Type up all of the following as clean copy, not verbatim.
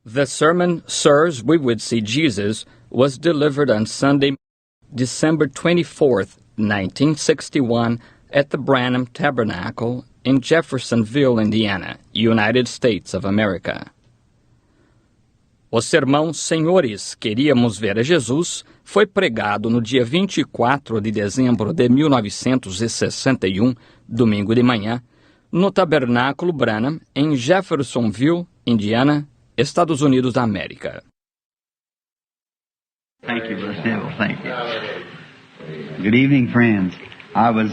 The sermon, Sirs, We Would See Jesus, was delivered on Sunday, December 24th, 1961, at the Branham Tabernacle in Jeffersonville, Indiana, United States of America. O sermão Senhores, Queríamos Ver a Jesus foi pregado no dia 24 de dezembro de 1961, domingo de manhã, no Tabernáculo Branham, em Jeffersonville, Indiana, Estados Unidos da América. Thank you, Brother Neville. Thank you. Good evening, friends. I was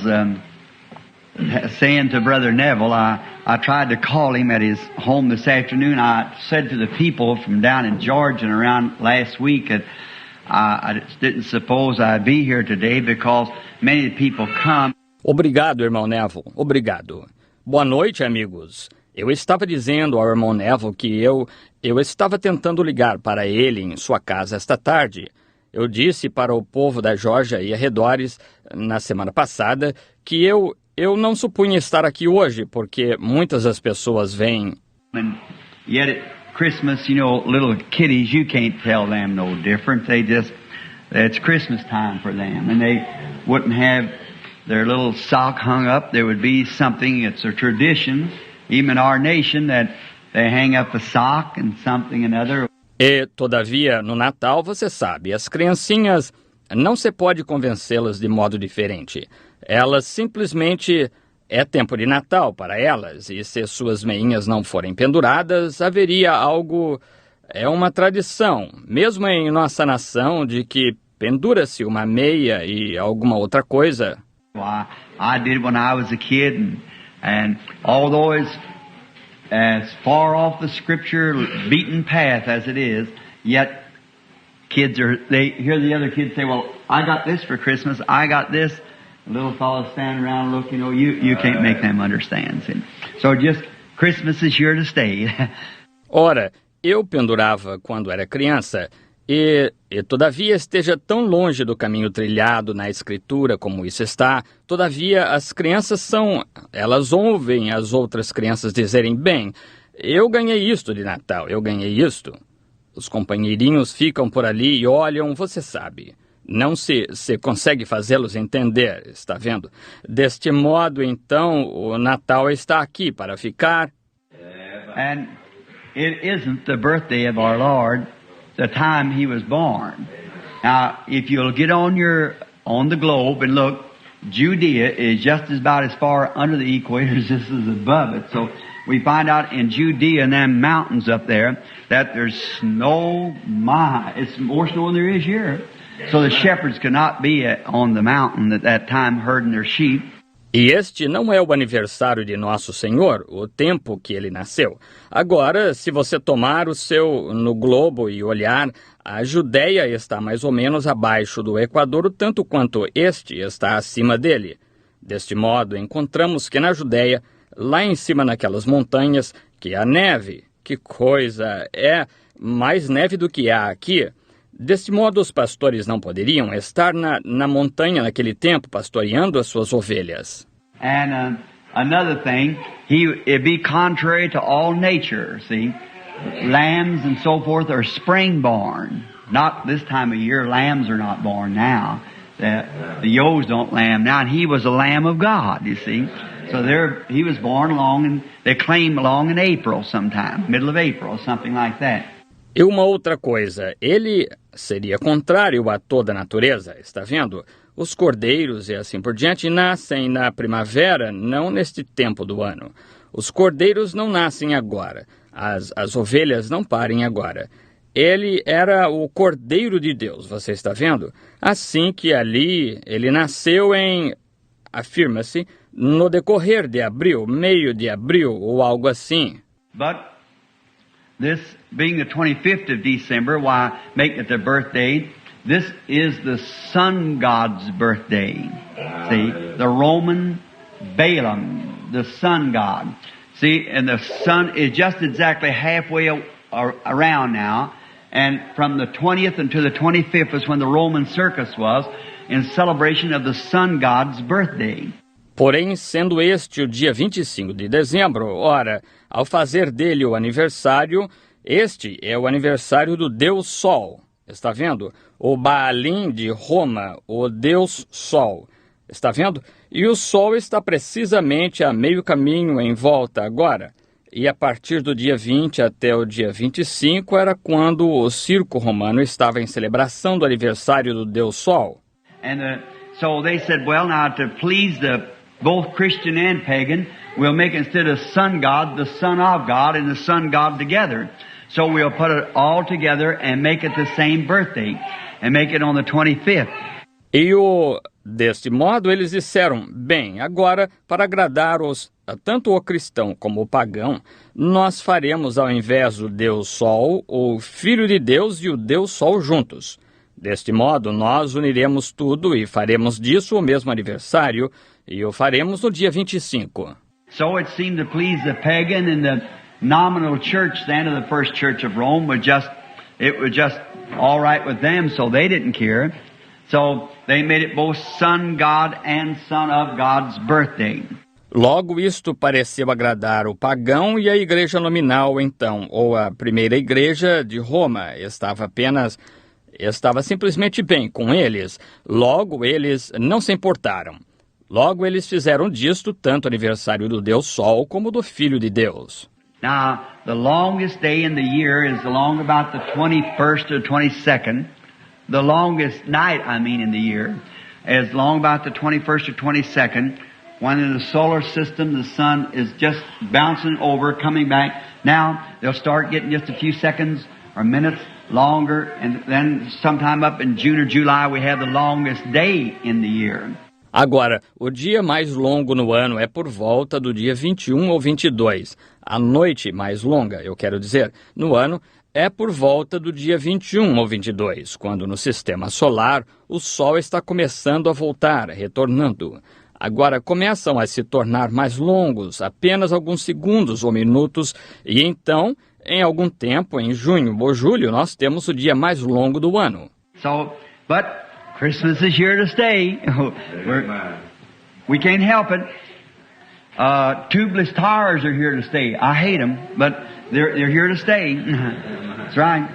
saying to Brother Neville, I tried to call him at his home this afternoon. I said to the people from down in Georgia and around last week that I didn't suppose I'd be here today because many people come. Obrigado, irmão Neville. Obrigado. Boa noite, amigos. Eu estava dizendo ao irmão Neville que eu estava tentando ligar para ele em sua casa esta tarde. Eu disse para o povo da Geórgia e arredores na semana passada que eu não supunha estar aqui hoje, porque muitas das pessoas vêm. And yet at Christmas, you know, little kiddies, you can't tell them no difference. It's Christmas time for them. And they wouldn't have their little sock hung up. There would be something, it's a tradition, even in our nation, that they hang up a sock and something another. E, todavia, no Natal, você sabe, as criancinhas não se pode convencê-las de modo diferente. Elas simplesmente é tempo de Natal para elas, e se suas meinhas não forem penduradas, haveria algo, é uma tradição, mesmo em nossa nação, de que pendura-se uma meia e alguma outra coisa. Well, I did when I was a kid, and although it's as far off the scripture beaten path as it is, yet they hear the other kids say, well, I got this for Christmas, I got this. The little fellows standing around look, you know, you can't make them understand. See? So just, Christmas is here to stay. Ora, eu pendurava quando era criança, e todavia esteja tão longe do caminho trilhado na Escritura como isso está, todavia as crianças elas ouvem as outras crianças dizerem, bem, eu ganhei isto de Natal, eu ganhei isto. Os companheirinhos ficam por ali e olham, você sabe. Não se consegue fazê-los entender, está vendo? Deste modo, então, o Natal está aqui para ficar. And it isn't the birthday of our Lord, the time He was born. Now, if you'll get on the globe and look, Judea is just about as far under the equator as this is above it. So we find out in Judea and them mountains up there that there's snow. It's more snow than there is here. So the shepherds could not be on the mountain at that time herding their sheep. E este não é o aniversário de Nosso Senhor, o tempo que ele nasceu. Agora, se você tomar no globo e olhar, a Judéia está mais ou menos abaixo do Equador, tanto quanto este está acima dele. Deste modo, encontramos que na Judéia, lá em cima naquelas montanhas, que há neve. Que coisa! É mais neve do que há aqui. Deste modo, os pastores não poderiam estar na montanha naquele tempo, pastoreando as suas ovelhas. And another thing, it'd be contrary to all nature, see. Lambs and so forth are spring-born. Not this time of year, lambs are not born now. The ewes don't lamb now, and he was a lamb of God, you see. So he was born and they claim along in April sometime, middle of April, something like that. E uma outra coisa, ele seria contrário a toda a natureza, está vendo? Os cordeiros e assim por diante nascem na primavera, não neste tempo do ano. Os cordeiros não nascem agora, as ovelhas não parem agora. Ele era o Cordeiro de Deus, você está vendo? Assim que ali ele nasceu afirma-se, no decorrer de abril, meio de abril ou algo assim. But this being the 25th of December, why make it the birthday? This is the sun god's birthday. See, the Roman Balaam, the sun god. See, and the sun is just exactly halfway around now. And from the 20th until the 25th is when the Roman circus was, in celebration of the sun god's birthday. Porém, sendo este o dia 25 de dezembro, ora, ao fazer dele o aniversário, Este é o aniversário do Deus Sol. Está vendo? O Baalim de Roma, o Deus Sol. Está vendo? E o Sol está precisamente a meio caminho em volta agora. E a partir do dia 20 até o dia 25 era quando o circo romano estava em celebração do aniversário do Deus Sol. And so they said, well, now to please both Christian and pagan, we'll make instead of sun God, the Son of God and the Sun God together. So we'll put it all together and make it the same birthday and make it on the 25th. Deste modo, eles disseram, bem, agora, para agradar tanto o cristão como o pagão, nós faremos ao invés do Deus Sol, o Filho de Deus e o Deus Sol juntos. Deste modo, nós uniremos tudo e faremos disso o mesmo aniversário, e o faremos no dia 25. So it seemed to please the pagan and the nominal church then of the first church of Rome it was just all right with them, so they didn't care. So they made it both Son God and Son of God's birthday. Logo isto pareceu agradar o pagão e a igreja nominal, então, ou a primeira igreja de Roma, estava simplesmente bem com eles. Logo eles não se importaram. Logo eles fizeram disto tanto o aniversário do Deus Sol como do Filho de Deus. Now, the longest day in the year is along about the 21st or 22nd. The longest night, in the year, is long about the 21st or 22nd, when in the solar system the sun is just bouncing over, coming back. Now, they'll start getting just a few seconds or minutes longer, and then sometime up in June or July we have the longest day in the year. Agora, o dia mais longo no ano é por volta do dia 21 ou 22. A noite mais longa, eu quero dizer, no ano, é por volta do dia 21 ou 22, quando no sistema solar o Sol está começando a voltar, retornando. Agora começam a se tornar mais longos, apenas alguns segundos ou minutos, e então, em algum tempo, em junho ou julho, nós temos o dia mais longo do ano. So, but Christmas is here to stay. We can't help it. Tubeless towers are here to stay. I hate them, but they're here to stay. That's right.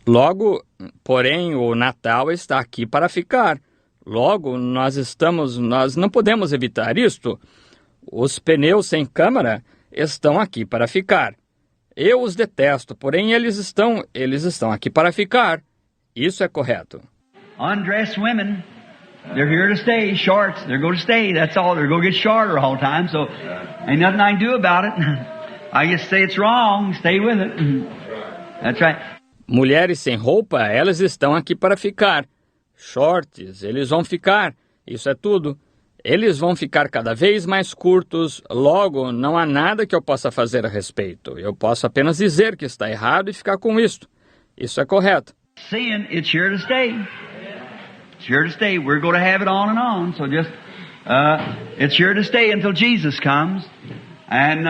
Logo, porém, o Natal está aqui para ficar. Logo, nós não podemos evitar isto. Os pneus sem câmara estão aqui para ficar. Eu os detesto, porém eles estão aqui para ficar. Isso é correto. Undressed women, they're here to stay. Shorts, they're going to stay. That's all. They're going to get shorter all the time. So ain't nothing I can do about it. I just say it's wrong. Stay with it. That's right. Mulheres sem roupa, elas estão aqui para ficar. Shorts, eles vão ficar. Isso é tudo. Eles vão ficar cada vez mais curtos. Logo, não há nada que eu possa fazer a respeito. Eu posso apenas dizer que está errado e ficar com isto. Isso é correto. Sin, it's here to stay. It's here to stay. We're going to have it on and on. So just, it's here to stay until Jesus comes. And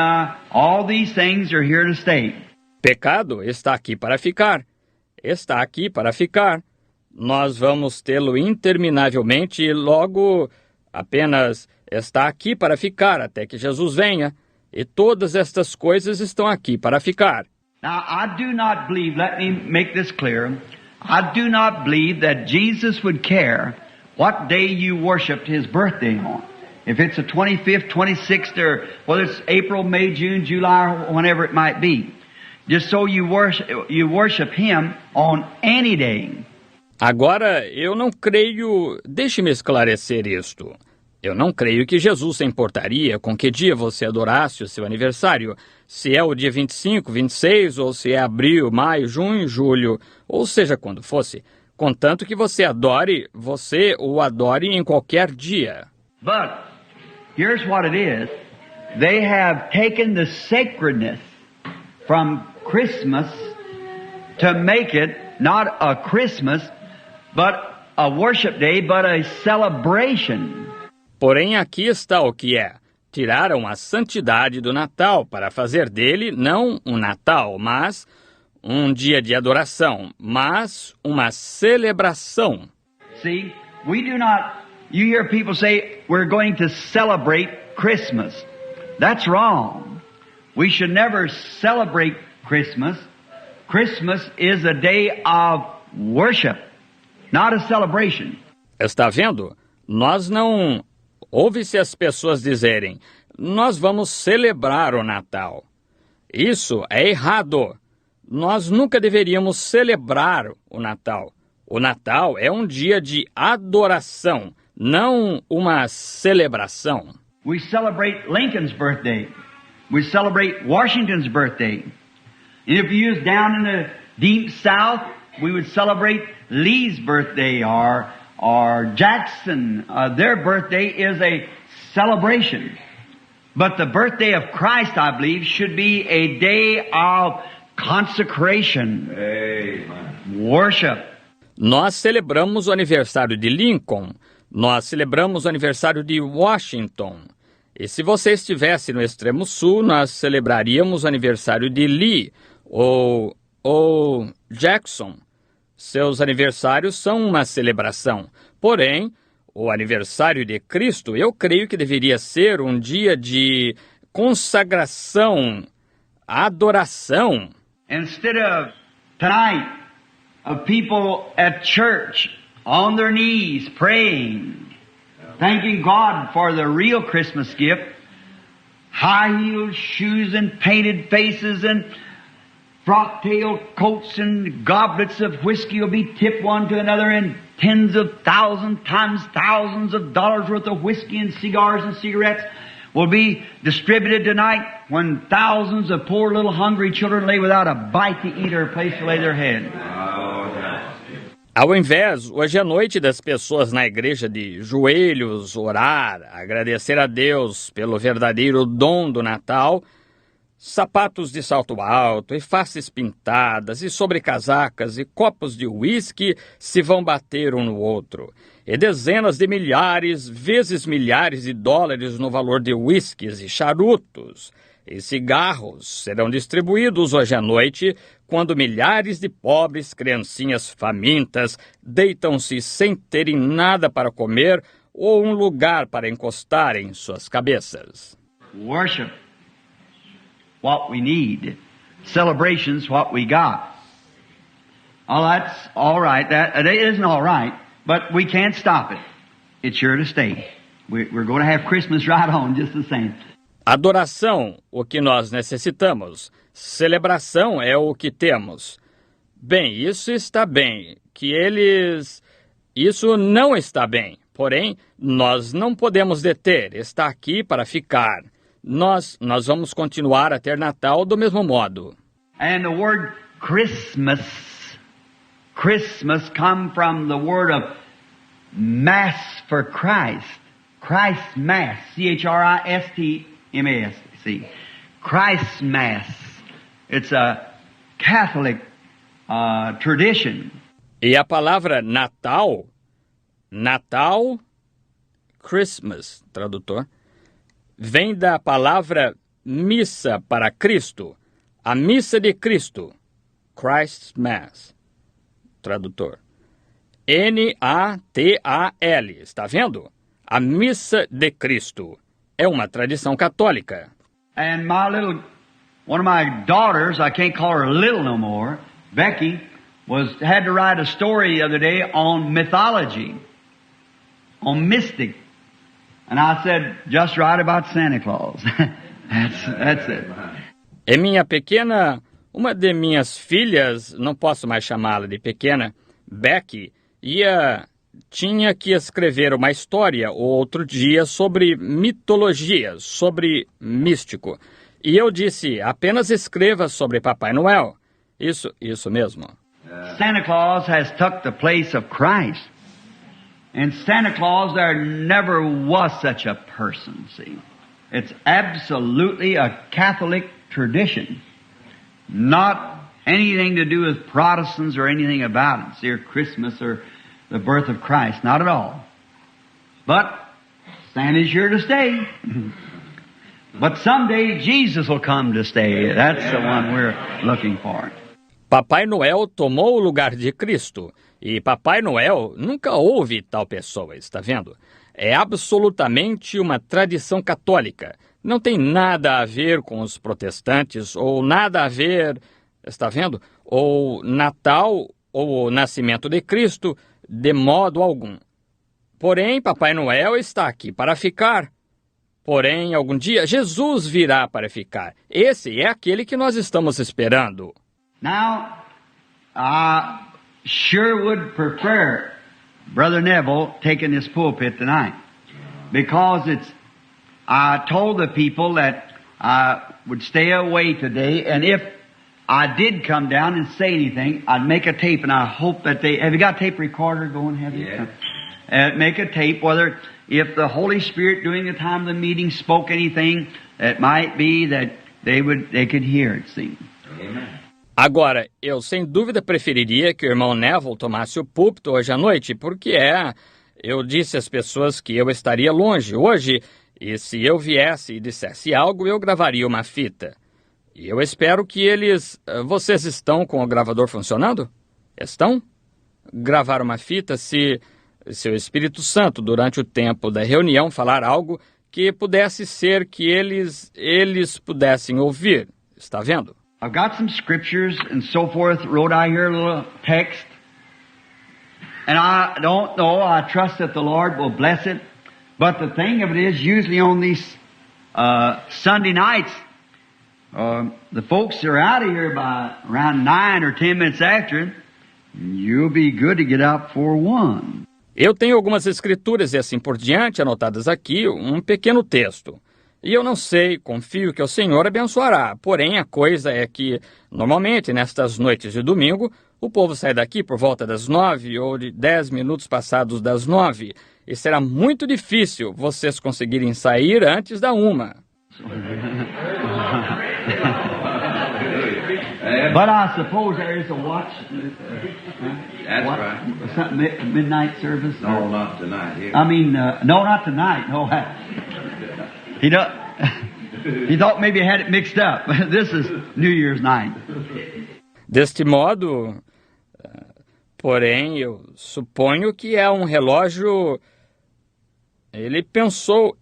all these things are here to stay. Pecado está aqui para ficar. Está aqui para ficar. Nós vamos tê-lo interminavelmente e logo apenas está aqui para ficar até que Jesus venha. E todas estas coisas estão aqui para ficar. Now, I do not believe, let me make this clear, I do not believe that Jesus would care what day you worshiped His birthday on. If it's the 25th, 26th, or whether it's April, May, June, July, or whenever it might be. Just so you worship Him on any day. Agora, eu não creio... Deixe-me esclarecer isto. Eu não creio que Jesus se importaria com que dia você adorasse o seu aniversário, se é o dia 25, 26, ou se é abril, maio, junho, julho, ou seja quando fosse, contanto que você o adore em qualquer dia. But, here's what it is. They have taken the sacredness from Christmas to make it not a Christmas, but a worship day, but a celebration. Porém, aqui está o que é. Tiraram a santidade do Natal para fazer dele não um Natal, mas um dia de adoração, mas uma celebração. See, we do not, you hear people say, we're going to celebrate Christmas. That's wrong. We should never celebrate Christmas. Christmas is a day of worship, not a celebration. Está vendo? Nós não... Ouve-se as pessoas dizerem, nós vamos celebrar o Natal. Isso é errado. Nós nunca deveríamos celebrar o Natal. O Natal é um dia de adoração, não uma celebração. We celebrate Lincoln's birthday. We celebrate Washington's birthday. And if you was down in the deep south, we would celebrate Lee's birthday or Jackson. Their birthday is a celebration. But the birthday of Christ, I believe, should be a day of consecration. Amen. Worship. Nós celebramos o aniversário de Lincoln. Nós celebramos o aniversário de Washington. E se você estivesse no extremo sul, nós celebraríamos o aniversário de Lee ou Jackson. Seus aniversários são uma celebração. Porém, o aniversário de Cristo, eu creio que deveria ser um dia de consagração, adoração. Instead of tonight, of people at church on their knees praying, thanking God for the real Christmas gift, high-heeled shoes and painted faces and frock-tailed coats and goblets of whiskey will be tipped one to another, and tens of thousands times thousands of dollars worth of whiskey and cigars and cigarettes will be distributed tonight when thousands of poor little hungry children lay without a bite to eat or a place to lay their head. Ao invés, hoje à noite, das pessoas na igreja de joelhos, orar, agradecer a Deus pelo verdadeiro dom do Natal, sapatos de salto alto e faces pintadas e sobrecasacas e copos de uísque se vão bater um no outro. E dezenas de milhares, vezes milhares de dólares no valor de uísques e charutos e cigarros serão distribuídos hoje à noite, quando milhares de pobres criancinhas famintas deitam-se sem terem nada para comer ou um lugar para encostarem suas cabeças. Worship, what we need. Celebrations, what we got. Oh, that's all right. That isn't all right, but we can't stop it. It's here to stay. We're going to have Christmas right on just the same. Adoração, o que nós necessitamos. Celebração é o que temos. Bem, isso está bem. Isso não está bem. Porém, nós não podemos deter. Está aqui para ficar. Nós vamos continuar a ter Natal do mesmo modo. And the word Christmas come from the word of Mass for Christ. Christ Mass. C-H-R-I-S-T-M-A-S. See, Christ Mass. It's a Catholic tradition. E a palavra Natal, Christmas, tradutor, vem da palavra missa para Cristo, a missa de Cristo, Christ's Mass, tradutor. N-A-T-A-L, está vendo? A missa de Cristo é uma tradição católica. And one of my daughters, I can't call her little no more, Becky, had to write a story the other day on mythology, on mystic. And I said, just write about Santa Claus. That's it. É minha pequena, uma de minhas filhas, não posso mais chamá-la de pequena, Becky, tinha que escrever uma história outro dia sobre mitologia, sobre místico. E eu disse, apenas escreva sobre Papai Noel. Isso mesmo. Santa Claus has took the place of Christ. And Santa Claus, there never was such a person, see. It's absolutely a Catholic tradition. Not anything to do with Protestants or anything about it. See, or Christmas or the birth of Christ. Not at all. But Santa's here to stay. But someday Jesus will come to stay. That's the one we're looking for. Papai Noel tomou o lugar de Cristo. E Papai Noel nunca houve tal pessoa, está vendo? É absolutamente uma tradição católica. não tem nada a ver com os protestantes, ou nada a ver, está vendo? Ou Natal, ou o nascimento de Cristo, de modo algum. Porém, Papai Noel está aqui para ficar. Porém, algum dia, Jesus virá para ficar. Esse é aquele que nós estamos esperando. Now, I sure would prefer Brother Neville taking this pulpit tonight, because I told the people that I would stay away today, and if I did come down and say anything, I'd make a tape, and I hope that have you got a tape recorder going, have you? Yeah. Make a tape, whether if the Holy Spirit during the time of the meeting spoke anything, it might be that they could hear it, see. Amen. Agora, eu sem dúvida preferiria que o irmão Neville tomasse o púlpito hoje à noite, porque eu disse às pessoas que eu estaria longe hoje, e se eu viesse e dissesse algo, eu gravaria uma fita. E eu espero que vocês estão com o gravador funcionando? Estão? Gravar uma fita se o Espírito Santo, durante o tempo da reunião, falar algo que pudesse ser que eles pudessem ouvir. Está vendo? I've got some scriptures and so forth, wrote out here a little text. And I don't know, I trust that the Lord will bless it. But the thing of it is, usually on these Sunday nights, the folks are out of here by around 9 or 10 minutes after. You'll be good to get out for 1. Eu tenho algumas escrituras e assim por diante, anotadas aqui, um pequeno texto. E eu não sei, confio que o Senhor abençoará. Porém, a coisa é que, normalmente, nestas noites de domingo, o povo sai daqui por volta das 9 ou de 10 minutos passados das 9. E será muito difícil vocês conseguirem sair antes da 1. But I suppose there is a watch. That's right. Something, midnight service. No, not tonight. Here. I mean, no, not tonight. No, he thought maybe I had it mixed up. This is New Year's night. Deste modo, porém, eu suponho que é um relógio. Ele pensou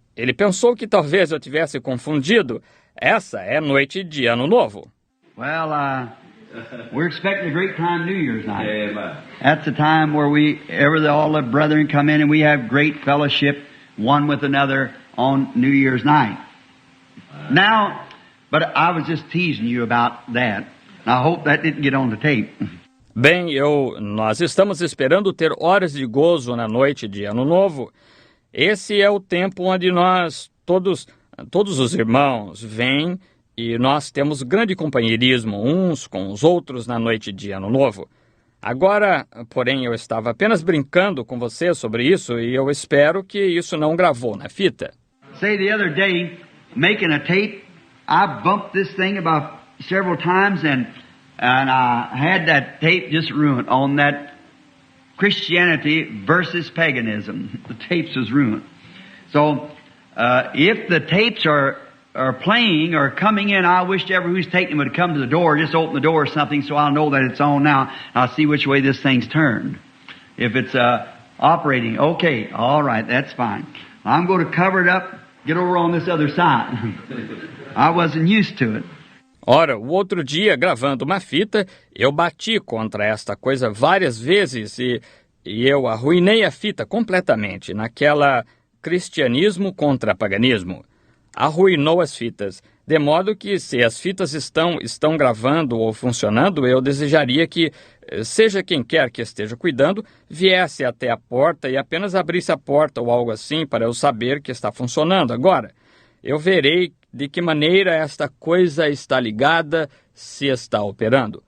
que talvez eu tivesse confundido. Essa é noite de Ano Novo. Well, we're expecting a great time New Year's night. Amen. That's the time where all the brethren come in and we have great fellowship one with another on New Year's night. Now, but I was just teasing you about that. I hope that didn't get on the tape. Bem, nós estamos esperando ter horas de gozo na noite de Ano Novo. Esse é o tempo onde nós, todos os irmãos, vêm e nós temos grande companheirismo uns com os outros na noite de Ano Novo. Agora, porém, eu estava apenas brincando com você sobre isso e eu espero que isso não gravou na fita. Say the other day, making a tape, I bumped this thing about several times and I had that tape just ruined on that Christianity versus paganism. The tapes was ruined. So, if the tapes are playing or coming in, I wish ever who's taking would come to the door, just open the door or something so I'll know that it's on now. I'll see which way this thing's turned. If it's operating, okay, all right, that's fine. I'm going to cover it up, get over on this other side. I wasn't used to it. Ora, o outro dia, gravando uma fita, eu bati contra esta coisa várias vezes e eu arruinei a fita completamente naquela cristianismo contra paganismo. Arruinou as fitas, de modo que se as fitas estão gravando ou funcionando, eu desejaria que, seja quem quer que esteja cuidando, viesse até a porta e apenas abrisse a porta ou algo assim para eu saber que está funcionando. Agora, eu verei de que maneira esta coisa está ligada, se está operando.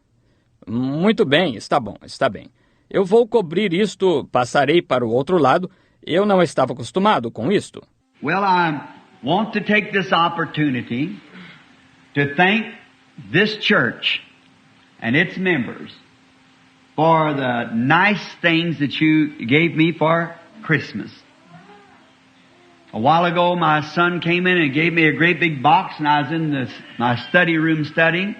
Muito bem, está bom, está bem. Eu vou cobrir isto, passarei para o outro lado. Eu não estava acostumado com isto. Well, I want to take this opportunity to thank this church and its members for the nice things that you gave me for Christmas. A while ago, my son came in and gave me a great big box, and I was in my study room studying.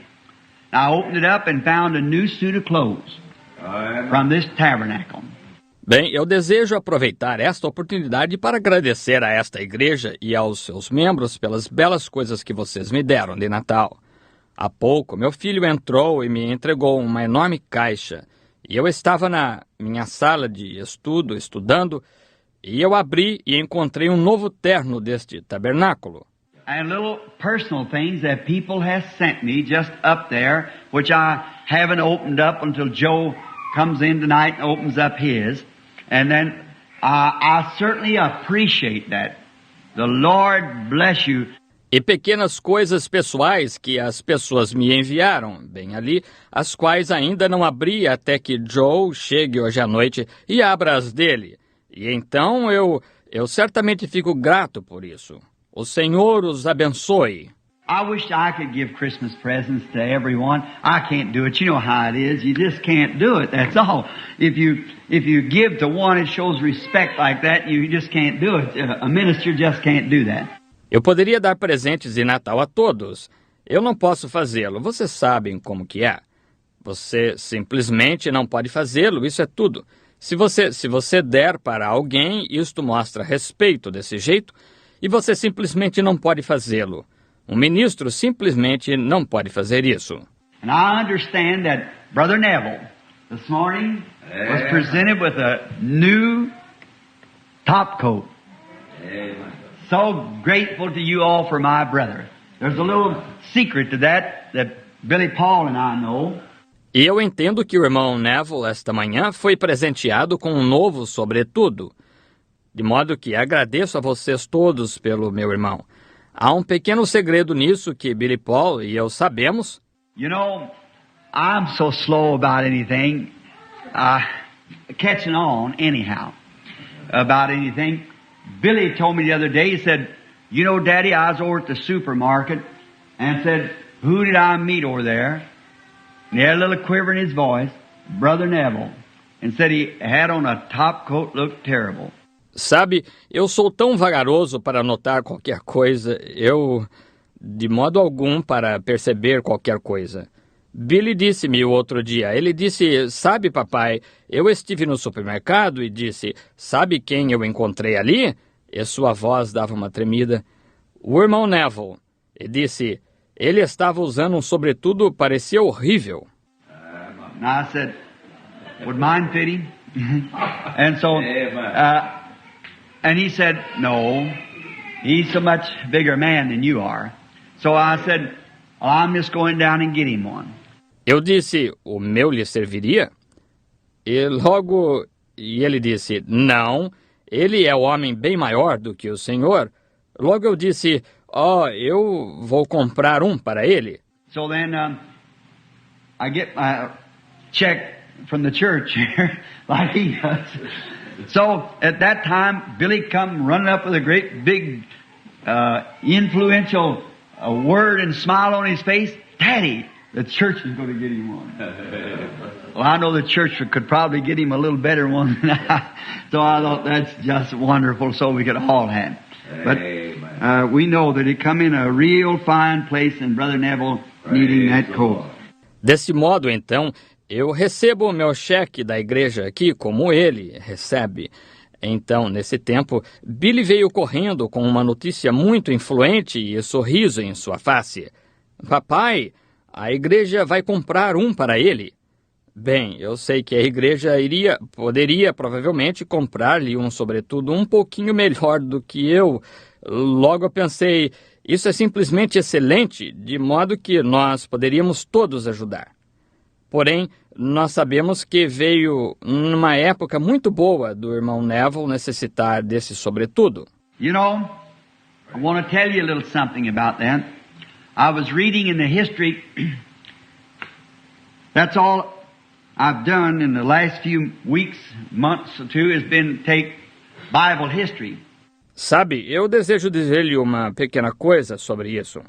I opened it up and found a new suit of clothes from this tabernacle. Bem, eu desejo aproveitar esta oportunidade para agradecer a esta igreja e aos seus membros pelas belas coisas que vocês me deram de Natal. Há pouco, meu filho entrou e me entregou uma enorme caixa, e eu estava na minha sala de estudo, estudando, e eu abri e encontrei um novo terno deste tabernáculo. And little personal things that people have sent me just up there, which I haven't opened up until Joe comes in tonight and opens up his. And then I certainly appreciate that. The Lord bless you. E pequenas coisas pessoais que as pessoas me enviaram, bem ali, as quais ainda não abri até que Joe chegue hoje à noite e abra as dele. E então eu certamente fico grato por isso. O Senhor os abençoe. I wish I could give Christmas presents to everyone. I can't do it. You know how it is. You just can't do it. That's all. If you give to one, it shows respect like that. You just can't do it. A minister just can't do that. Eu poderia dar presentes de Natal a todos. Eu não posso fazê-lo. Vocês sabem como que é. Você simplesmente não pode fazê-lo. Isso é tudo. Se você der para alguém, isto mostra respeito desse jeito, e você simplesmente não pode fazê-lo. Um ministro simplesmente não pode fazer isso. And I understand that Brother Neville this morning was presented with a new top coat. Amen. So grateful to you all for my brother. There's a little secret to that Billy Paul and I know. E eu entendo que o irmão Neville, esta manhã, foi presenteado com um novo sobretudo. De modo que agradeço a vocês todos pelo meu irmão. Há um pequeno segredo nisso que Billy Paul e eu sabemos. You know, I'm so slow about anything, catching on anyhow, about anything. Billy told me the other day, he said, you know, Daddy, I was over at the supermarket and said, who did I meet over there? And he had a little quiver in his voice, Brother Neville, and said he had on a top coat, looked terrible. Sabe, eu sou tão vagaroso para notar qualquer coisa, de modo algum para perceber qualquer coisa. Billy disse-me o outro dia, ele disse, sabe papai, eu estive no supermercado e disse, sabe quem eu encontrei ali? E sua voz dava uma tremida. O irmão Neville. E disse, ele estava usando um sobretudo, parecia horrível. And I said, would mine fit him? And so, and he said, no, he's so much bigger man than you are. So I said, well, I'm just going down and get him one. Eu disse, o meu lhe serviria? E ele disse, não, ele é um homem bem maior do que o senhor. Logo eu disse, eu vou comprar um para ele. So then I get my check from the church here, like he does. So at that time, Billy come running up with a great big influential word and smile on his face. Daddy, the church is going to get him one. Well, I know the church could probably get him a little better one than I. So I thought that's just wonderful, so we could all have. But we know that it come in a real fine place, and Brother Neville needing that coat. Desse modo, então, eu recebo o meu cheque da igreja aqui como ele recebe. Então, nesse tempo, Billy veio correndo com uma notícia muito influente e sorriso em sua face. Papai, a igreja vai comprar um para ele. Bem, eu sei que a igreja poderia provavelmente comprar-lhe um sobretudo um pouquinho melhor do que eu. Logo eu pensei, isso é simplesmente excelente, de modo que nós poderíamos todos ajudar. Porém, nós sabemos que veio numa época muito boa do irmão Neville necessitar desse sobretudo. You know, I want to tell you a little something about that. I was reading in the history. That's all I've done in the last few weeks, months or two, has been take Bible history. Sabe, eu desejo dizer-lhe uma pequena coisa sobre isso.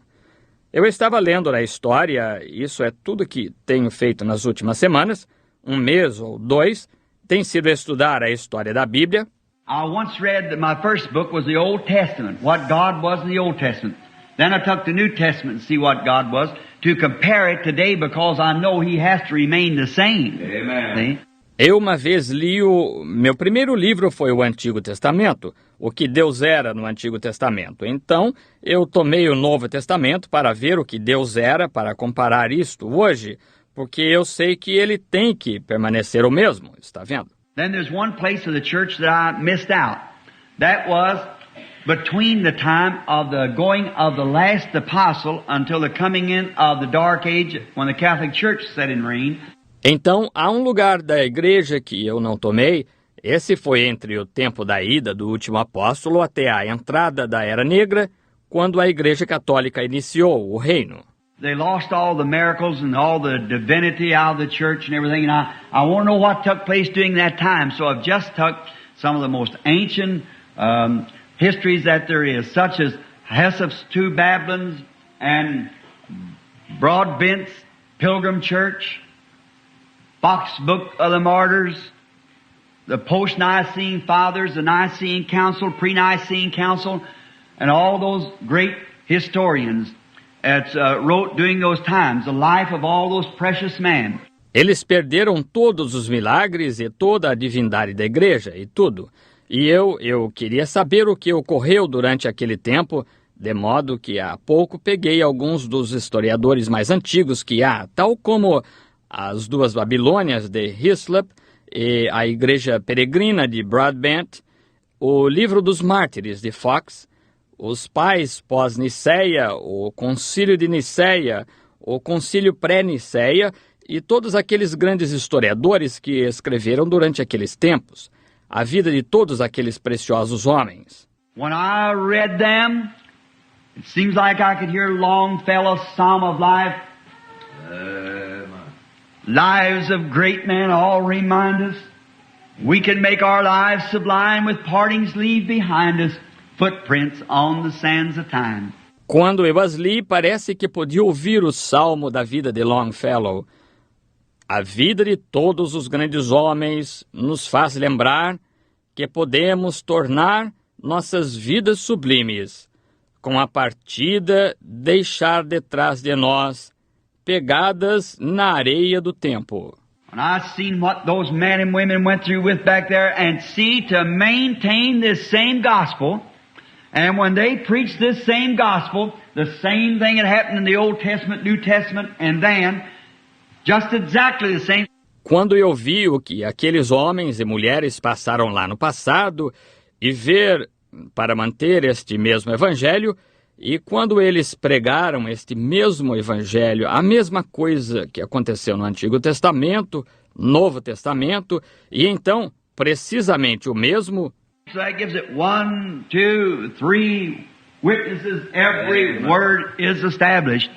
Eu estava lendo na história, isso é tudo que tenho feito nas últimas semanas, um mês ou dois, tem sido estudar a história da Bíblia. I once read that my first book was the Old Testament, what God was in the Old Testament. Then I took the New Testament to see what God was, to compare it today because I know He has to remain the same. Amen. See? Eu uma vez li meu primeiro livro foi o Antigo Testamento, o que Deus era no Antigo Testamento. Então, eu tomei o Novo Testamento para ver o que Deus era, para comparar isto hoje, porque eu sei que ele tem que permanecer o mesmo, está vendo? Then there's one place of the church that I missed out. That was between the time of the going of the last apostle until the coming in of the dark age when the Catholic Church set in reign. Então, há um lugar da igreja que eu não tomei. Esse foi entre o tempo da ida do último apóstolo até a entrada da Era Negra, quando a Igreja Católica iniciou o reino. They lost all the miracles and all the divinity out of the church and everything. And I want to know what took place during that time. So I've just took some of the most ancient histories that there is, such as Hessef's two Babylons and Broadbent's Pilgrim Church, Fox's Book of the Martyrs, the post-Nicene Fathers, the Nicene Council, pre-Nicene Council, and all those great historians that wrote during those times the life of all those precious men. Eles perderam todos os milagres e toda a divindade da igreja e tudo. E eu queria saber o que ocorreu durante aquele tempo, de modo que há pouco peguei alguns dos historiadores mais antigos que há, tal como as duas Babilônias de Hislop e a Igreja Peregrina de Broadbent, o Livro dos Mártires de Fox, os pais pós-Niceia, o Concílio de Niceia, o Concílio pré-Niceia e todos aqueles grandes historiadores que escreveram durante aqueles tempos, a vida de todos aqueles preciosos homens. When I read them, it seems like I could hear Longfellow's Psalm of Life. Lives of great men all remind us. We can make our lives sublime with partings leave behind us footprints on the sands of time. Quando eu as li, parece que podia ouvir o salmo da vida de Longfellow. A vida de todos os grandes homens nos faz lembrar que podemos tornar nossas vidas sublimes, com a partida deixar detrás de nós, pegadas na areia do tempo. And I've seen what those men and women went through with back there and see to maintain this same gospel. And when they preached this same gospel, the same thing had happened in the Old Testament, New Testament, and then just exactly the same. Quando eu vi o que aqueles homens e mulheres passaram lá no passado e ver para manter este mesmo evangelho, e quando eles pregaram este mesmo evangelho, a mesma coisa que aconteceu no Antigo Testamento, Novo Testamento, e então, precisamente o mesmo. So that gives it 1, 2, 3 witnesses. Every word is established.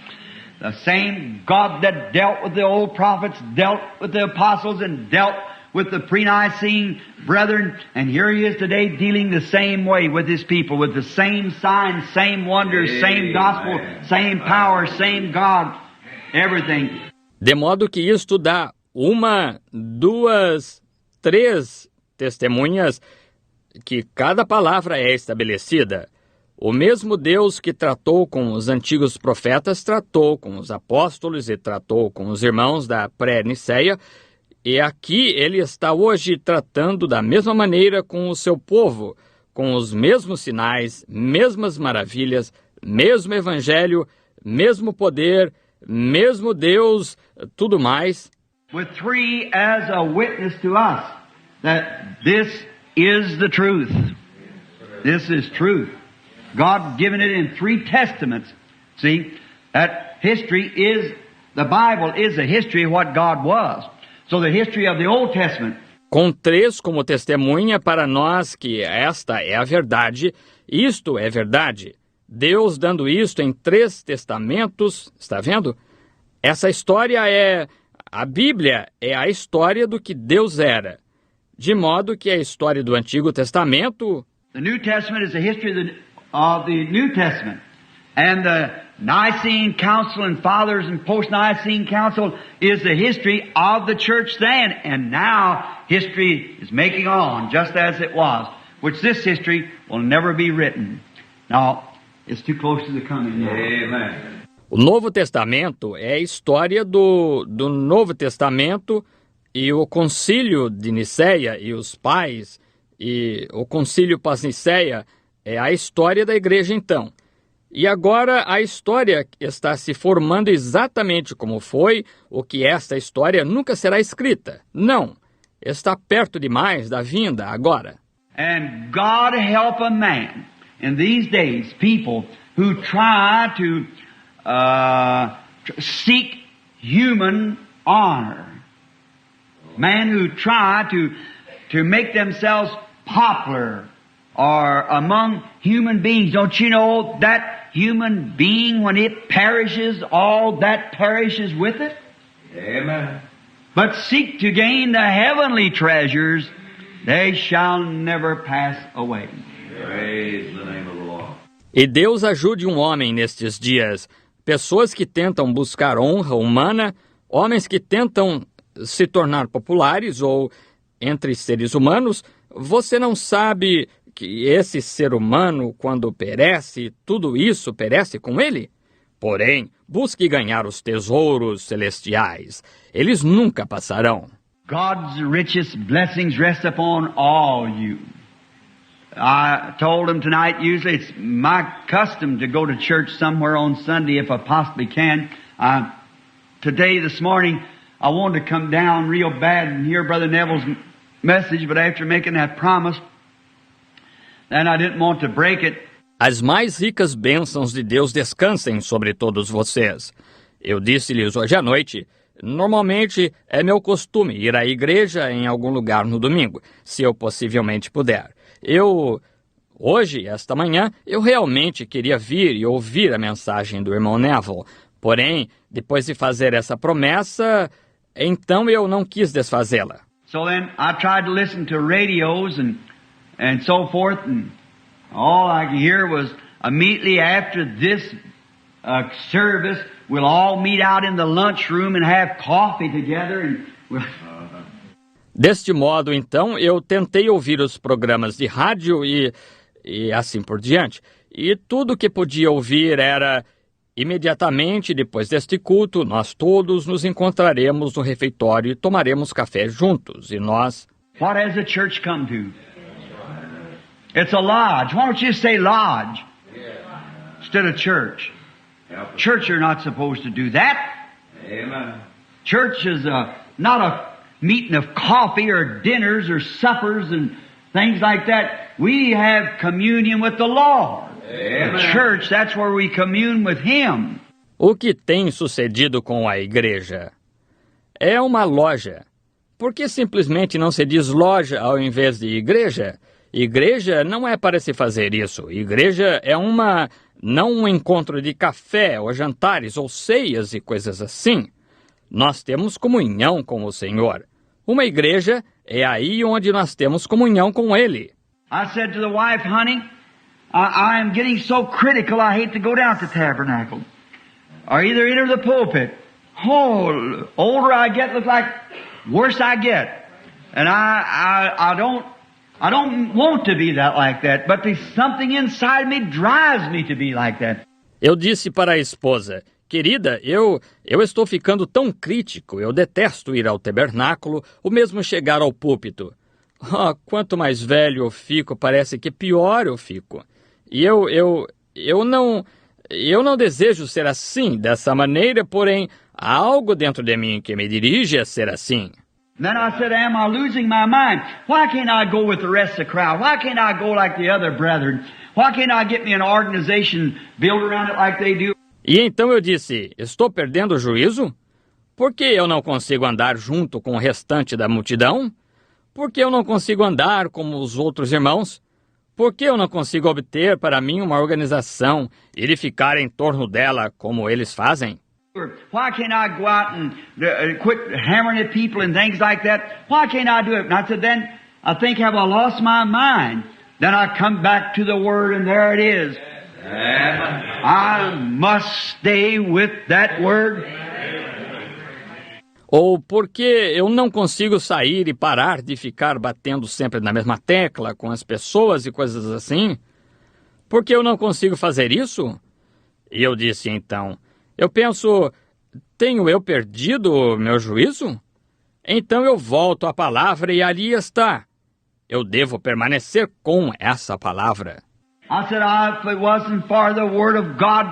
The same God that dealt with the old prophets, dealt with the apostles, and dealt with the pre-Nicene brethren. And here he is today dealing the same way with his people, with the same signs, same wonders, same gospel, same power, same God, everything. De modo que isto dá 1, 2, 3 testemunhas que cada palavra é estabelecida. O mesmo Deus que tratou com os antigos profetas, tratou com os apóstolos e tratou com os irmãos da pré-Niceia, e aqui ele está hoje tratando da mesma maneira com o seu povo, com os mesmos sinais, mesmas maravilhas, mesmo evangelho, mesmo poder, mesmo Deus, tudo mais. With three as a witness to us that this is the truth. This is truth. God given it in 3 testaments. See, that history is, the Bible is a history of what God was. So the history of the Old Testament. Com 3 como testemunha para nós que esta é a verdade, isto é verdade. Deus dando isto em 3 testamentos, está vendo? Essa história a Bíblia é a história do que Deus era. De modo que a história do Antigo Testamento... The New Testament is the history of the New Testament. And the Nicene Council and Fathers and Post-Nicene Council is the history of the church then. And now history is making on just as it was, which this history will never be written. Now, it's too close to the coming now. Amen. O Novo Testamento é a história do Novo Testamento E o concílio de Nicéia e os pais, e o concílio pós-Nicéia é a história da igreja então. E agora a história está se formando exatamente como foi, o que esta história nunca será escrita. Não, está perto demais da vinda agora. And God help a man in these days, people who try to seek human honor. Men who try to make themselves popular or among human beings. Don't you know that human being, when it perishes, all that perishes with it? Amen. But seek to gain the heavenly treasures, they shall never pass away. Praise the name of the Lord. E Deus ajude um homem nestes dias. Pessoas que tentam buscar honra humana, homens que tentam se tornar populares ou entre seres humanos, você não sabe que esse ser humano, quando perece, tudo isso perece com ele? Porém, busque ganhar os tesouros celestiais. Eles nunca passarão. God's richest blessings rest upon all you. I told them tonight, usually it's my custom to go to church somewhere on Sunday if I possibly can. Today, this morning, I wanted to come down real bad and hear Brother Neville's message, but after making that promise, then I didn't want to break it. As mais ricas bênçãos de Deus descansem sobre todos vocês. Eu disse-lhes hoje à noite, normalmente é meu costume ir à igreja em algum lugar no domingo, se eu possivelmente puder. Hoje, esta manhã, eu realmente queria vir e ouvir a mensagem do irmão Neville. Porém, depois de fazer essa promessa, então eu não quis desfazê-la. So then I tried to listen to radios and so forth, and all I could hear was immediately after this service, we'll all meet out in the lunchroom and have coffee together. And Deste modo, então, eu tentei ouvir os programas de rádio e assim por diante. E tudo que podia ouvir era, imediatamente depois deste culto, nós todos nos encontraremos no refeitório e tomaremos café juntos. E nós... what has the church come to? It's a lodge. Why don't you say lodge instead of church? Church are not supposed to do that. Amen. Church is not a meeting of coffee or dinners or suppers and things like that. We have communion with the Lord. Amen. The church, that's where we commune with Him. O que tem sucedido com a igreja? É uma loja. Por que simplesmente não se diz loja ao invés de igreja? Igreja não é para se fazer isso. Igreja é não um encontro de café ou jantares ou ceias e coisas assim. Nós temos comunhão com o Senhor. Uma igreja é aí onde nós temos comunhão com Ele. I said to the wife, honey, I am getting so critical I hate to go down to the tabernacle. Or either enter the pulpit. Oh, older I get, looks like worse I get. And I don't want to be like that, but there's something inside me drives me to be like that. Eu disse para a esposa, querida, eu estou ficando tão crítico, eu detesto ir ao tabernáculo, ou mesmo chegar ao púlpito. Oh, quanto mais velho eu fico, parece que pior eu fico. E eu não desejo ser assim, dessa maneira, porém, há algo dentro de mim que me dirige a ser assim. Then I said, am I losing my mind? Why can't I go with the rest of the crowd? Why can't I go like the other brethren? Why can't I get me an organization built around it like they do? E então eu disse, estou perdendo o juízo? Por que eu não consigo andar junto com o restante da multidão? Por que eu não consigo andar como os outros irmãos? Por que eu não consigo obter para mim uma organização e ficar em torno dela como eles fazem? Why can't I go out and quit hammering at people and things like that? Why can't I do it? And I said, then I think, have I lost my mind? Then I come back to the Word and there it is. I must stay with that Word. Ou porque eu não consigo sair e parar de ficar batendo sempre na mesma tecla com as pessoas e coisas assim? Por que eu não consigo fazer isso? E eu disse então, eu penso, tenho eu perdido o meu juízo? Então eu volto à palavra e ali está. Eu devo permanecer com essa palavra. I said, if it wasn't for the Word of God,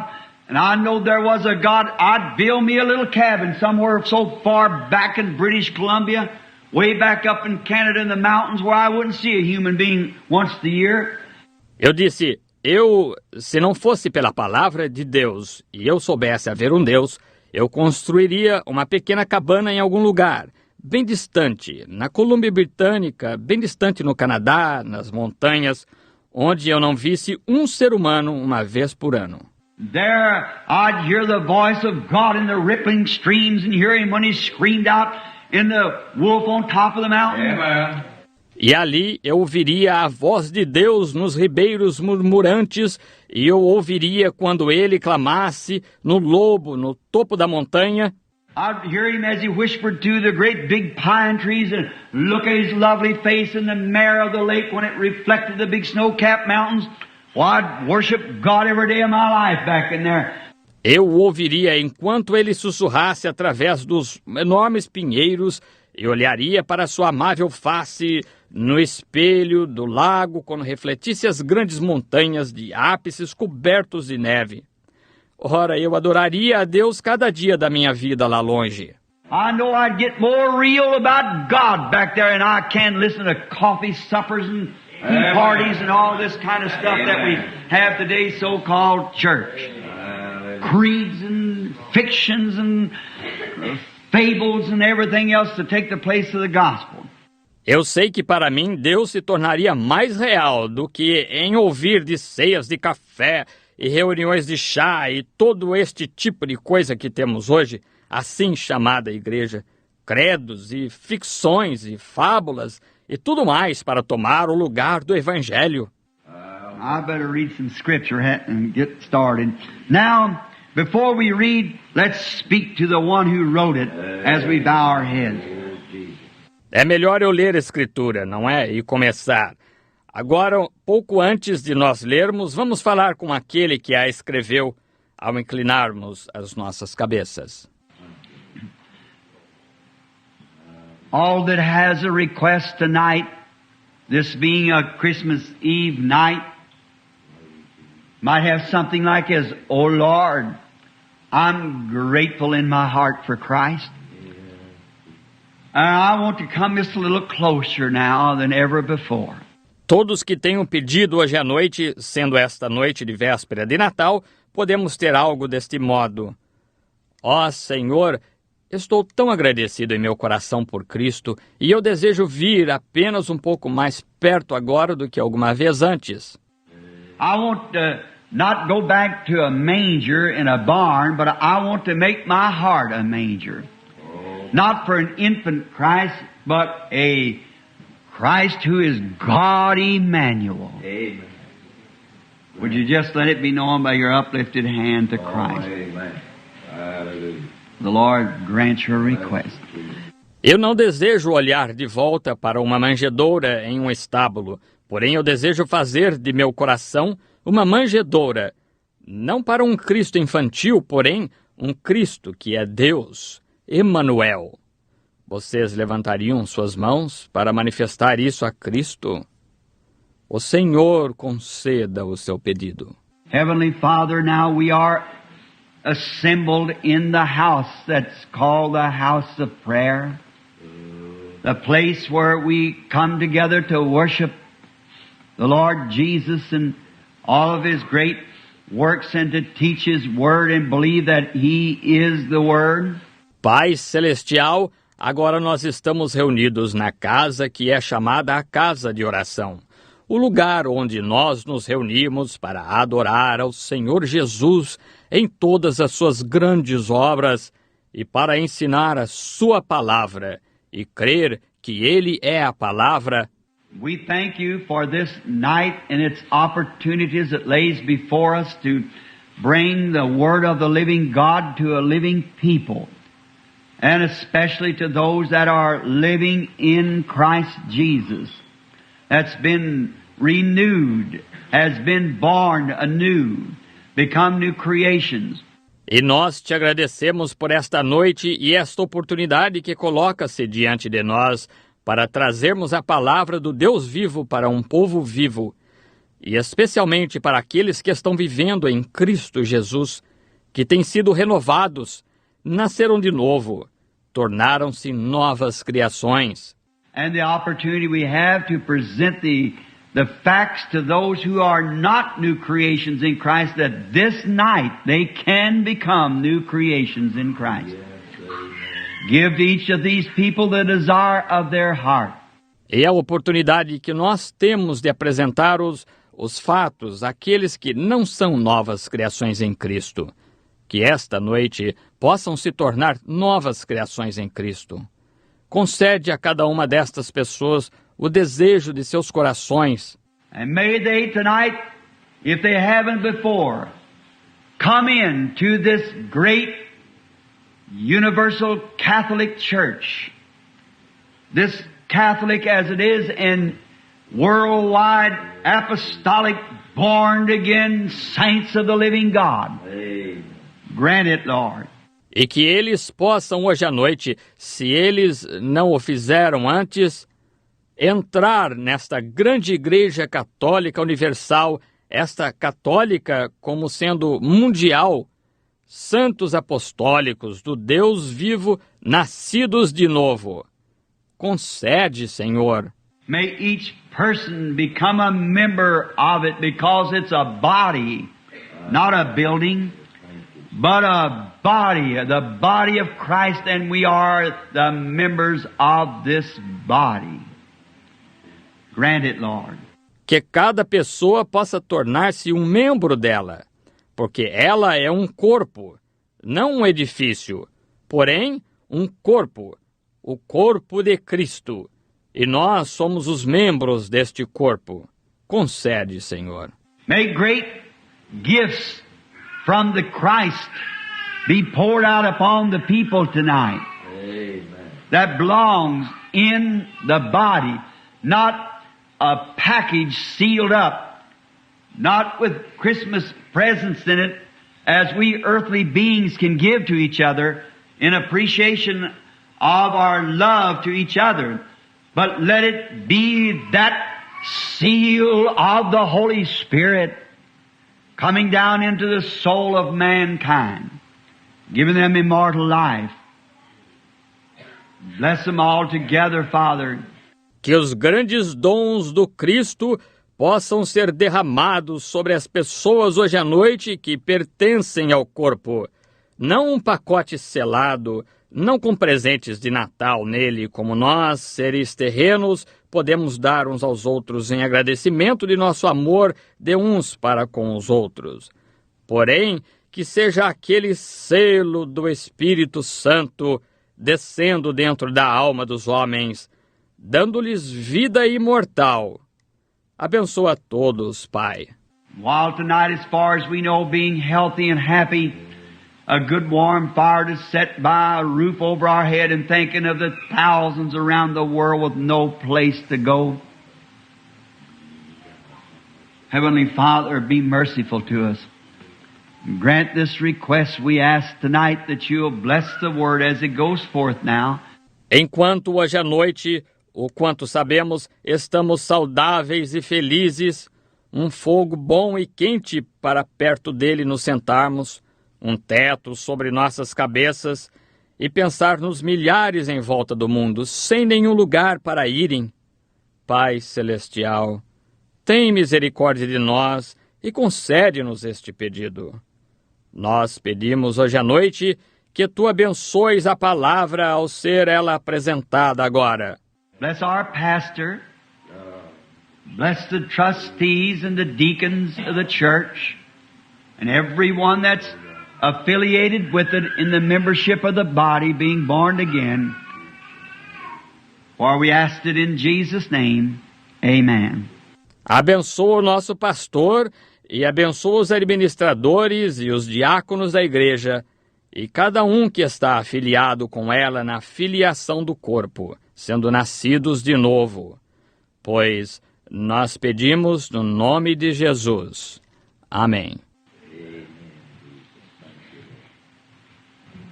and I know there was a God, I'd build me a little cabin somewhere so far back in British Columbia, way back up in Canada in the mountains where I wouldn't see a human being once a year. Eu disse, se não fosse pela palavra de Deus e eu soubesse haver um Deus, eu construiria uma pequena cabana em algum lugar, bem distante, na Colômbia Britânica, bem distante no Canadá, nas montanhas, onde eu não visse um ser humano uma vez por ano. There I'd hear the voice of God in the rippling streams and hear Him when He screamed out in the wolf on top of the mountain. Amen. E ali eu ouviria a voz de Deus nos ribeiros murmurantes, e eu ouviria quando ele clamasse no lobo, no topo da montanha. I'd hear Him as He whispered to the great big pine trees and look at His lovely face in the mirror of the lake when it reflected the big snow-capped mountains. Well, I'd worship God every day of my life back in there. Eu o ouviria enquanto ele sussurrasse através dos enormes pinheiros e olharia para sua amável face no espelho do lago quando refletisse as grandes montanhas de ápices cobertos de neve. Ora, eu adoraria a Deus cada dia da minha vida lá longe. I know I'd get more real about God back there than I can listen to coffee suppers and tea parties and all this kind of stuff that we have today, so-called church. Creeds and fictions and fables and everything else to take the place of the gospel. Eu sei que para mim Deus se tornaria mais real do que em ouvir de ceias de café e reuniões de chá e todo este tipo de coisa que temos hoje, assim chamada igreja, credos e ficções e fábulas e tudo mais para tomar o lugar do Evangelho. I better read some scripture and get started. Now, before we read, let's speak to the one who wrote it as we bow our heads. É melhor eu ler a Escritura, não é? E começar. Agora, pouco antes de nós lermos, vamos falar com aquele que a escreveu ao inclinarmos as nossas cabeças. All that has a request tonight, this being a Christmas Eve night, might have something like as, "Oh Lord, I'm grateful in my heart for Christ. And I want to come just a little closer now than ever before." Todos que tenham pedido hoje à noite, sendo esta noite de véspera de Natal, podemos ter algo deste modo. Ó Senhor, estou tão agradecido em meu coração por Cristo e eu desejo vir apenas um pouco mais perto agora do que alguma vez antes. I want to not go back to a manger in a barn, but I want to make my heart a manger. Not for an infant Christ, but a Christ who is God Emmanuel. Amen. Would you just let it be known by your uplifted hand to Christ? Amen. Hallelujah. The Lord grant your request. Eu não desejo olhar de volta para uma manjedoura em um estábulo, porém eu desejo fazer de meu coração uma manjedoura, não para um Cristo infantil, porém um Cristo que é Deus, Emmanuel. Vocês levantariam suas mãos para manifestar isso a Cristo? O Senhor conceda o seu pedido. Heavenly Father, now we are assembled in the house that's called the house of prayer, the place where we come together to worship the Lord Jesus and all of His great works and to teach His Word and believe that He is the Word. Pai Celestial, agora nós estamos reunidos na casa que é chamada a casa de oração, o lugar onde nós nos reunimos para adorar ao Senhor Jesus em todas as suas grandes obras e para ensinar a sua palavra e crer que Ele é a palavra. We thank You for this night and its opportunities it lays before us to bring the Word of the living God to a living people, and especially to those that are living in Christ Jesus, that's been renewed, has been born anew, become new creations. E nós te agradecemos por esta noite e esta oportunidade que coloca-se diante de nós para trazermos a palavra do Deus vivo para um povo vivo, e especialmente para aqueles que estão vivendo em Cristo Jesus, que têm sido renovados, nasceram de novo, tornaram-se novas criações. And the opportunity we have to present the facts to those who are not new creations in Christ, that this night they can become new creations in Christ. Give to each of these people the desire of their heart. E a oportunidade que nós temos de apresentar os fatos àqueles que não são novas criações em Cristo, que esta noite possam se tornar novas criações em Cristo. Concede a cada uma destas pessoas o desejo de seus corações. And may they tonight, if they haven't before, come in to this great universal Catholic Church. This Catholic as it is in worldwide apostolic born again saints of the living God. Amen. Grant it, Lord. E que eles possam hoje à noite, se eles não o fizeram antes, entrar nesta grande igreja católica universal, esta católica como sendo mundial, santos apostólicos do Deus vivo, nascidos de novo. Concede, Senhor. May each person become a member of it, because it's a body, not a building, but a body, the body of Christ, and we are the members of this body. Grant it, Lord. Que cada pessoa possa tornar-se um membro dela, porque ela é um corpo, não um edifício, porém um corpo, o corpo de Cristo, e nós somos os membros deste corpo. Concede, Senhor. May great gifts from the Christ be poured out upon the people tonight. Amen. That belongs in the body, not a package sealed up, not with Christmas presents in it, as we earthly beings can give to each other in appreciation of our love to each other, but let it be that seal of the Holy Spirit coming down into the soul of mankind, giving them immortal life. Bless them all together, Father. Que os grandes dons do Cristo possam ser derramados sobre as pessoas hoje à noite que pertencem ao corpo. Não um pacote selado, não com presentes de Natal nele, como nós, seres terrenos, podemos dar uns aos outros em agradecimento de nosso amor de uns para com os outros. Porém, que seja aquele selo do Espírito Santo descendo dentro da alma dos homens, dando-lhes vida imortal. Abençoa todos, Pai. While tonight, as far as we know, being healthy and happy, a good warm fire to set by, a roof over our head, and thinking of the thousands around the world with no place to go. Heavenly Father, be merciful to us. Grant this request we ask tonight, that you'll bless the word as it goes forth now. Enquanto hoje à noite, o quanto sabemos, estamos saudáveis e felizes, um fogo bom e quente para perto dele nos sentarmos, um teto sobre nossas cabeças e pensar nos milhares em volta do mundo, sem nenhum lugar para irem. Pai Celestial, tem misericórdia de nós e concede-nos este pedido. Nós pedimos hoje à noite que tu abençoes a palavra ao ser ela apresentada agora. Bless our pastor. Bless the trustees and the deacons of the church, and everyone that's affiliated with it in the membership of the body, being born again. For we asked it in Jesus' name. Amen. Abençoa o nosso pastor e abençoa os administradores e os diáconos da igreja e cada um que está afiliado com ela na filiação do corpo, sendo nascidos de novo. Pois nós pedimos no nome de Jesus. Amém.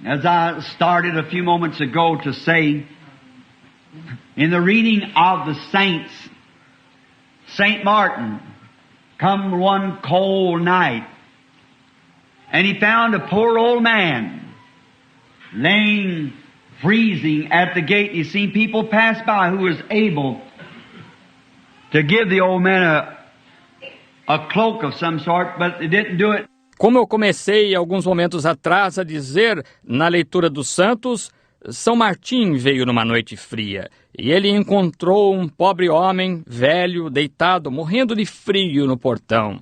as I started a few moments ago to say, in the reading of the saints, St. Martin come one cold night, and he found a poor old man laying freezing at the gate. He seen people pass by who was able to give the old man a cloak of some sort, but they didn't do it. Como eu comecei alguns momentos atrás a dizer na leitura dos santos, São Martim veio numa noite fria e ele encontrou um pobre homem velho deitado, morrendo de frio no portão.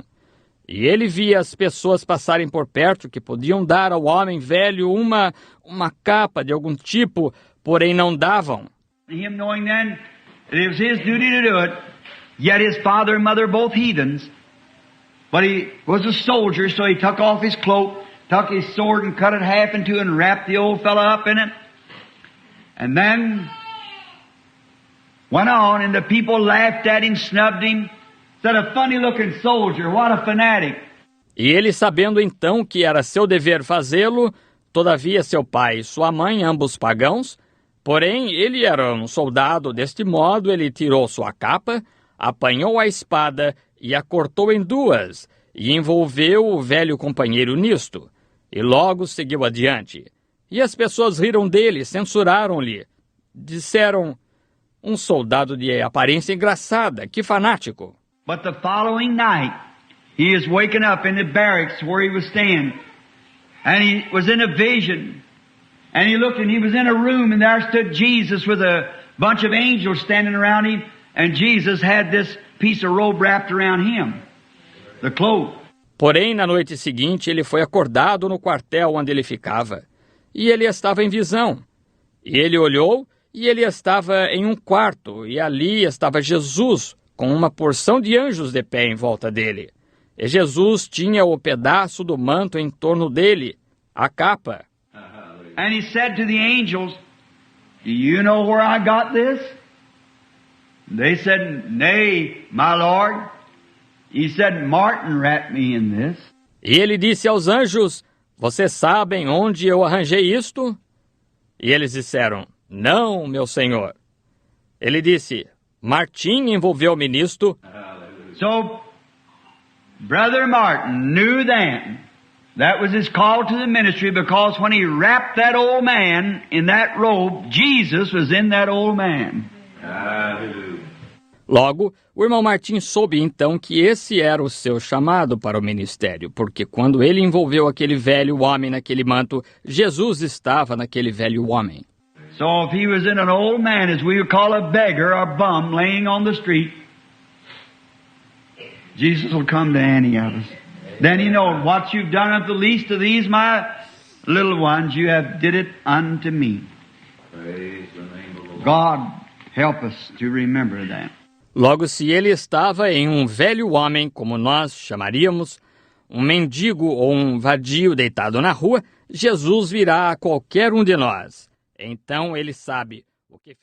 E ele via as pessoas passarem por perto que podiam dar ao homem velho uma capa de algum tipo, porém não davam. Him knowing then that it was his duty to do it, yet his father and mother both heathens, but he was a soldier, so he took off his cloak, took his sword and cut it half in two and wrapped the old fellow up in it, and then went on, and the people laughed at him, snubbed him, said, a funny-looking soldier, what a fanatic. E ele, sabendo então que era seu dever fazê-lo, todavia seu pai e sua mãe, ambos pagãos, porém ele era um soldado, deste modo ele tirou sua capa, apanhou a espada e a cortou em duas, e envolveu o velho companheiro nisto, e logo seguiu adiante. E as pessoas riram dele, censuraram-lhe, disseram, um soldado de aparência engraçada, que fanático. But the following night, he is waking up in the barracks where he was staying, and he was in a vision, and he looked and he was in a room, and there stood Jesus with a bunch of angels standing around him, and Jesus had this piece of robe wrapped around him, the cloak. Porém, na noite seguinte, ele foi acordado no quartel onde ele ficava, e ele estava em visão. E ele olhou, e ele estava em um quarto, e ali estava Jesus, com uma porção de anjos de pé em volta dele. E Jesus tinha o pedaço do manto em torno dele, a capa. And he said to the angels, do you know where I got this? They said, nay, my Lord. He said, Martin wrapped me in this. E ele disse aos anjos, vocês sabem onde eu arranjei isto? E eles disseram, não, meu senhor. Ele disse, Martim envolveu-me nisto. So, Brother Martin knew then that was his call to the ministry, because when he wrapped that old man in that robe, Jesus was in that old man. Hallelujah. Logo, o irmão Martim soube então que esse era o seu chamado para o ministério, porque quando ele envolveu aquele velho homem naquele manto, Jesus estava naquele velho homem. So if he was in an old man, as we would call a beggar or bum laying on the street, Jesus will come to any of us. Then he knows, what you've done unto the least of these, my little ones, you have did it unto me. Praise the name of the Lord. God help us to remember that. Logo, se ele estava em um velho homem, como nós chamaríamos, um mendigo ou um vadio deitado na rua, Jesus virá a qualquer um de nós. Então ele sabe o que